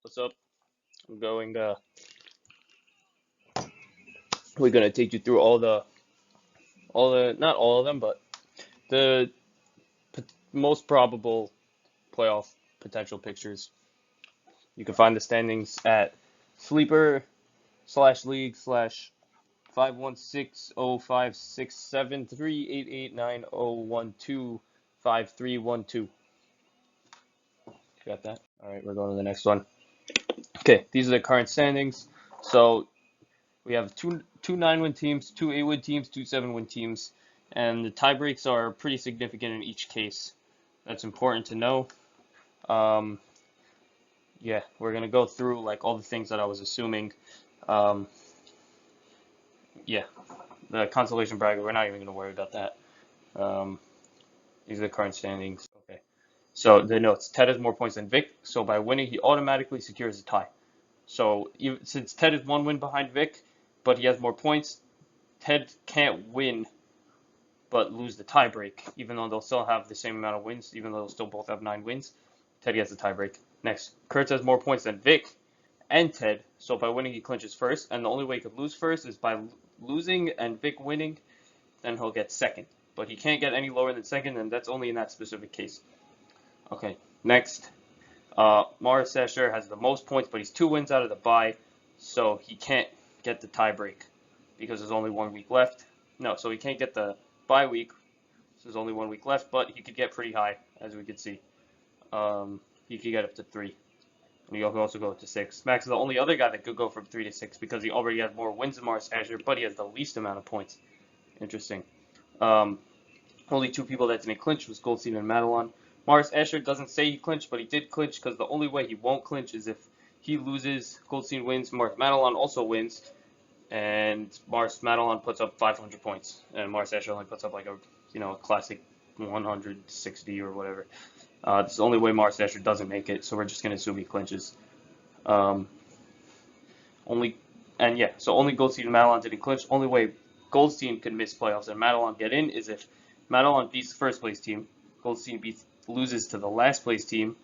What's up? I'm going. We're gonna take you through not all of them, but the most probable playoff potential pictures. You can find the standings at sleeper/league/51605673889012531 Got that? All right, we're going to the next one. Okay, these are the current standings. So we have two 9-win teams, two 8-win teams, two 7-win teams, and the tie breaks are pretty significant in each case. That's important to know. Um, yeah, we're gonna go through like all the things that I was assuming. Um, yeah, the consolation bracket, we're not even gonna worry about that. Um, these are the current standings. Okay. So the notes: Ted has more points than Vic, so by winning he automatically secures a tie. So since Ted is 1 win behind Vic, but he has more points, Ted can't win but lose the tiebreak, even though they'll still have the same amount of wins, even though they'll still both have 9 wins. Ted gets the tiebreak. Next, Kurtz has more points than Vic and Ted, so by winning he clinches first, and the only way he could lose first is by losing and Vic winning, then he'll get second. But he can't get any lower than second, and that's only in that specific case. Okay, next, Morris Escher has the most points, but he's 2 wins out of the bye, so he can't get the tiebreak because there's only 1 week left. No, so he can't get the bye week. So there's only 1 week left, but he could get pretty high, as we could see. He could get up to 3. And he could also go up to 6. Max is the only other guy that could go from 3 to 6 because he already has more wins than Morris Escher, but he has the least amount of points. Interesting. Um, Only 2 people that didn't clinch was Goldstein and Madelon. Morris Escher doesn't say he clinched, but he did clinch because the only way he won't clinch is if he loses, Goldstein wins, Morris Madelon also wins, and Morris Madelon puts up 500 points, and Morris Escher only puts up like a classic 160 or whatever. It's the only way Morris Escher doesn't make it, so we're just gonna assume he clinches. Um, only so only Goldstein and Madelon didn't clinch. Only way Goldstein could miss playoffs and Madelon get in is if Madelon beats the first place team, Goldstein loses to the last place team,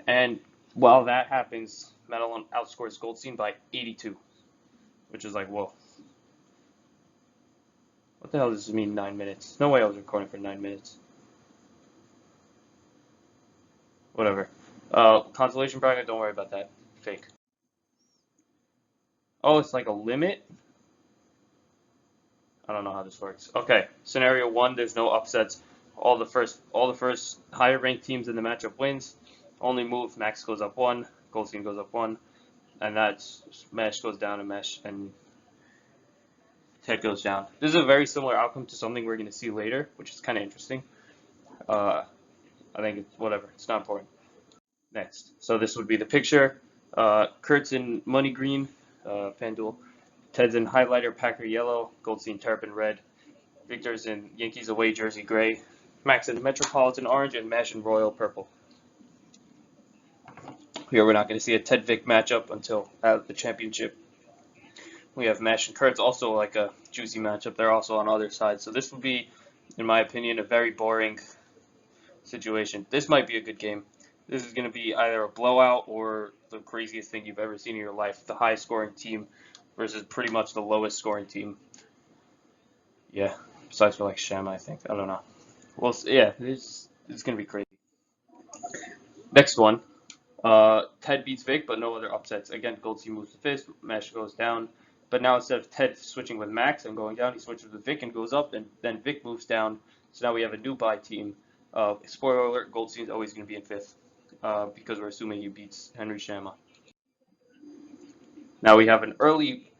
and while that happens, Madelon outscores Goldstein by 82, which is like, whoa. What the hell does this mean, 9 minutes? No way I was recording for 9 minutes. Whatever. Consolation bracket, don't worry about that. Fake. Oh, it's like a limit? I don't know how this works. Okay, scenario 1, there's no upsets. All the first higher ranked teams in the matchup wins. Only move, Max goes up 1, Goldstein goes up 1, and that's Mesh goes down and Mesh, and Ted goes down. This is a very similar outcome to something we're going to see later, which is kind of interesting. I think it's whatever. It's not important. Next. So this would be the picture. Kurt's in money green, FanDuel. Ted's in highlighter Packer yellow, Goldstein Terrapin red. Victor's in Yankees away jersey gray. Max in Metropolitan orange and Mash in royal purple. Here we're not going to see a Ted Vic matchup until the championship. We have Mash and Kurt's also like a juicy matchup. They're also on other sides. So this would be, in my opinion, a very boring situation. This might be a good game. This is going to be either a blowout or the craziest thing you've ever seen in your life. The high scoring team versus pretty much the lowest scoring team. Yeah, besides for like Shem, I think. I don't know. Well, yeah, it's going to be crazy. Next one. Ted beats Vic, but no other upsets. Again, Goldstein moves to fifth, Mesh goes down. But now instead of Ted switching with Max and going down, he switches with Vic and goes up, and then Vic moves down. So now we have a new bye team. Spoiler alert, Goldstein's always going to be in fifth because we're assuming he beats Henry Shama. Now we have an early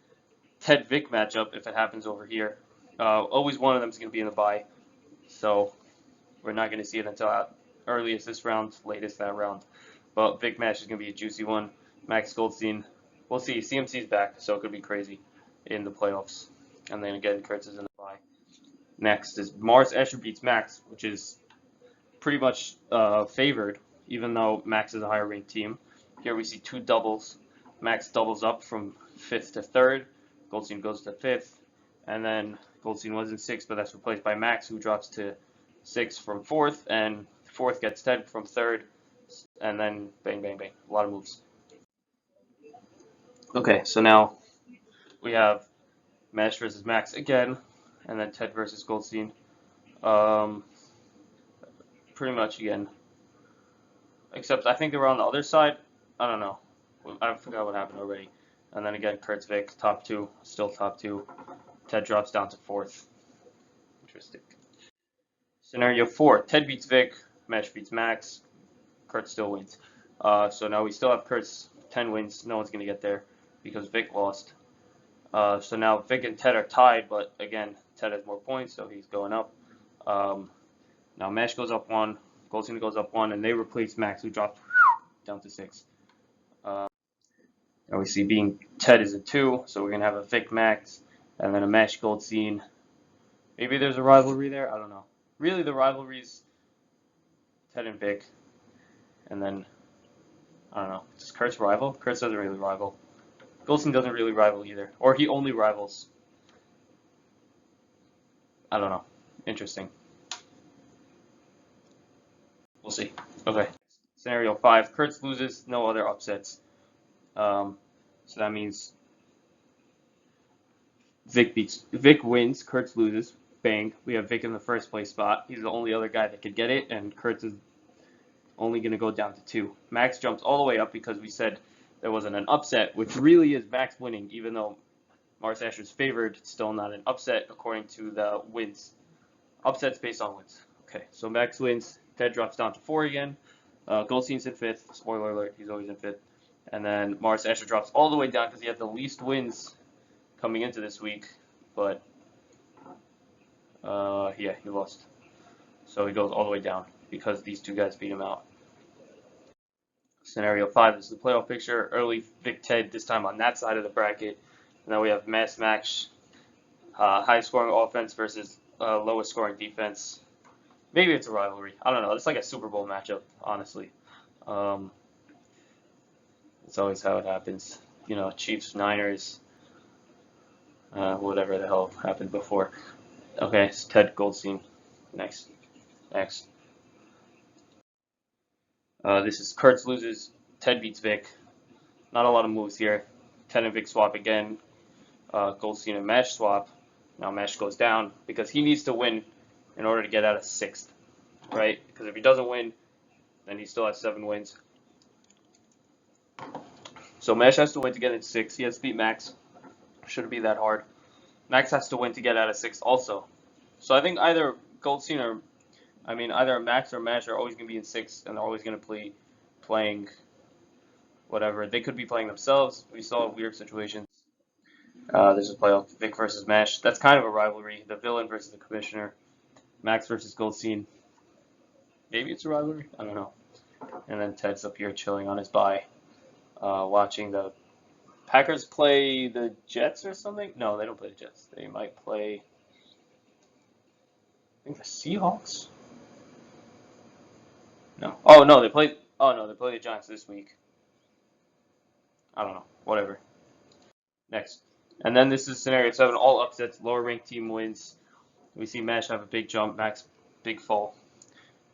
Ted Vic matchup if it happens over here. Always one of them is going to be in the bye. So we're not going to see it until earliest this round, latest that round. But Vic Mash is going to be a juicy one. Max Goldstein, we'll see. CMC's back, so it could be crazy in the playoffs. And then again, Kurtz is in the bye. Next is Morris Escher beats Max, which is pretty much favored, even though Max is a higher ranked team. Here we see 2 doubles. Max doubles up from 5th to 3rd. Goldstein goes to 5th. And then Goldstein was in 6th, but that's replaced by Max, who drops to 6th from 4th. And 4th gets 10 from 3rd. And then bang, bang, bang. A lot of moves. Okay, so now we have Mash versus Max again, and then Ted versus Goldstein. Um, Pretty much again, except I think they were on the other side. I don't know. I forgot what happened already. And then again, Kurt's Vic, top two, still top two. Ted drops down to fourth. Interesting. Scenario four: Ted beats Vic, Mash beats Max, Kurt still wins. So now we still have Kurt's 10 wins. No one's gonna get there because Vic lost. So now Vic and Ted are tied, but again, Ted has more points, so he's going up. Um, Now Mash goes up one, Goldstein goes up one, and they replace Max, who dropped down to six. Uh, Now we see being Ted is a two, so we're gonna have a Vic Max, and then a Mash Goldstein. Maybe there's a rivalry there. I don't know. Really, the rivalry's Ted and Vic, and then I don't know. Does Kurt's rival? Kurt doesn't really rival. Goldstein doesn't really rival either, or he only rivals. I don't know. Interesting. We'll see. Okay. Scenario five: Kurtz loses, no other upsets. Um, so that means Vic wins, Kurtz loses. Bang. We have Vic in the first place spot. He's the only other guy that could get it, and Kurtz is only going to go down to two. Max jumps all the way up because we said there wasn't an upset, which really is Max winning, even though Mars Asher's favored. It's still not an upset according to the wins. Upsets based on wins. Okay, so Max wins. Ted drops down to four again. Goldstein's in fifth. Spoiler alert, he's always in fifth. And then Mars Asher drops all the way down because he had the least wins coming into this week. But, yeah, he lost. So he goes all the way down because these two guys beat him out. Scenario 5 is the playoff picture. Early Vic Ted, this time on that side of the bracket. And then we have Mass Max, high scoring offense versus lowest scoring defense. Maybe it's a rivalry. I don't know. It's like a Super Bowl matchup, honestly. Um, it's always how it happens. You know, Chiefs, Niners, whatever the hell happened before. Okay, it's Ted Goldstein. Next. Next. This is Kurtz loses. Ted beats Vic. Not a lot of moves here. Ted and Vic swap again. Goldstein and Mesh swap. Now Mesh goes down because he needs to win in order to get out of sixth, right? Because if he doesn't win, then he still has 7 wins. So Mesh has to win to get in sixth. He has to beat Max. Shouldn't be that hard. Max has to win to get out of sixth also. So I think either Goldstein or, either Max or Mesh are always going to be in sixth, and they're always going to be playing whatever. They could be playing themselves. We saw weird situations. This is playoff Vic versus Mesh. That's kind of a rivalry. The villain versus the commissioner. Max versus Goldstein. Maybe it's a rivalry. I don't know. And then Ted's up here chilling on his bye, watching the Packers play the Jets or something. No, they don't play the Jets. They might play, I think, the Seahawks. No. Oh no, they play. Oh no, they play the Giants this week. I don't know. Whatever. Next. And then this is scenario 7. All upsets. Lower ranked team wins. We see Mash have a big jump. Max big fall.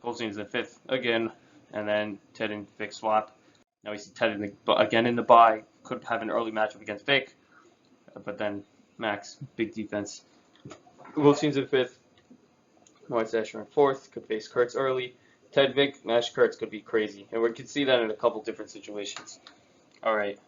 Goldstein's in fifth again, and then Ted and Vic swap. Now we see Ted again in the bye. Could have an early matchup against Vic, but then Max, big defense. Goldstein's in fifth. White Asher in fourth. Could face Kurtz early. Ted Vic, Mash Kurtz could be crazy, and we could see that in a couple different situations. All right.